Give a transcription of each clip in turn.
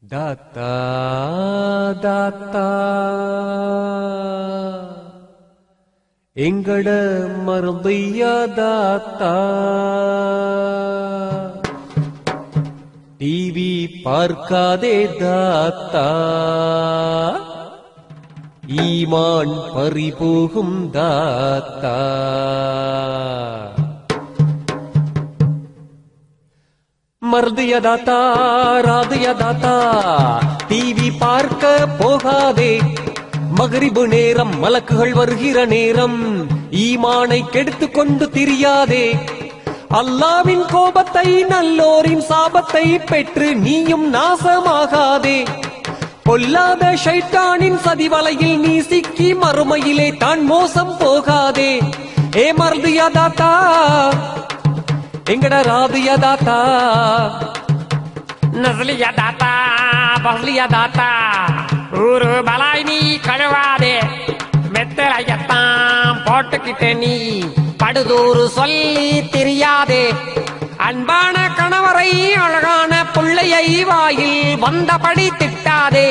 दाता दाता எங்கட மருதையா தாத்தா டிவி பார்க்காதே தாத்தா ஈமான் பறிபோகும் தாத்தா மருதையா தாத்தா ராதையா தாத்தா டிவி பார்க்க போகாதே மகரிபு நேரம் மலக்குகள் வருகிற நேரம் ஈமானை கெடுத்து கொண்டு திரியாதே அல்லாவின் கோபத்தை நல்லோரின் சாபத்தை பெற்று நீயும் நாசமாகாதே பொல்லாத ஷைத்தானின் சதிவலையில் நீ சிக்கி மறுமையிலே தான் மோசம் போகாதே ஏ மருதியா தாத்தா எங்கட ராதியா தாத்தா நஸ்லியா தாத்தா பஸ்லியா தாத்தா ஊரு பலாய் நீ கழுவாதே மெத்தலையத்தான் போட்டுக்கிட்ட நீ படுதூறு சொல்லி தெரியாதே அன்பான கணவரை அழகான பிள்ளையை வாயில் வந்தபடி திட்டாதே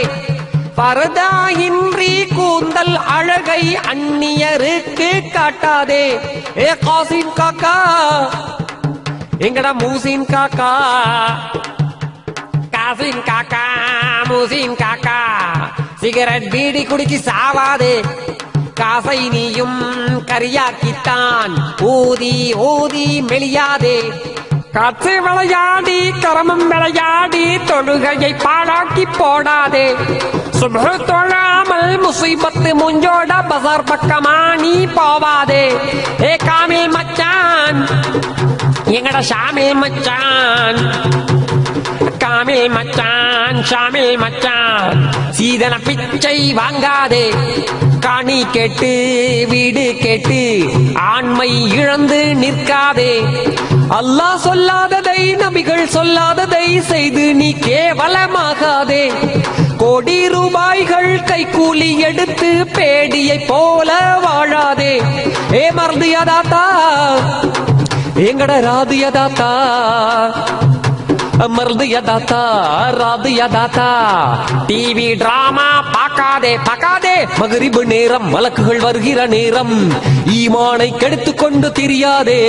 பரதாயின்றி கூந்தல் அழகை அந்நியருக்கு காட்டாதே ஏ காசிம் காக்கா எங்கட மூசின் காக்கா காசிம் காக்கா மூசின் காக்கா சிகரெட் பீடி குடிக்கி சாவாதே காசை நீயும் கரியாக்கித்தான் ஊதி ஊதி மெலியாதே காற்று விளையாடி கரமும் விளையாடி தொழுகையை பாழாக்கி போடாதே சுபஹ் தொழாமல் முசீபத்து முஞ்சோட பசார் பக்கமா நீ போவாதே ஏ காமில் மச்சான் எங்கட ஷாமில் மச்சான் காமில் மச்சான் ஷாமில் மச்சான் சீதன பிச்சை வாங்காதே காணி கேட்டு வீடு கேட்டு ஆண்மை இழந்து நிற்காதே அல்லாஹ் சொல்லாததை நபிகள் சொல்லாததை செய்து நீ கேவலமாகாதே கோடி ரூபாய்கள் கைக்கூலி எடுத்து பேடியை போல வாழாதே ஏ மருதியா தாத்தா எங்கட ராதியா தாத்தா மருதியா தாத்தா ராதியா தாத்தா டிவி டிராமா பார்க்காதே பார்க்காதே மகரிபு நேரம் மலக்குகள் வருகிற நேரம் ஈமானை கெடுத்து கொண்டு திரியாதே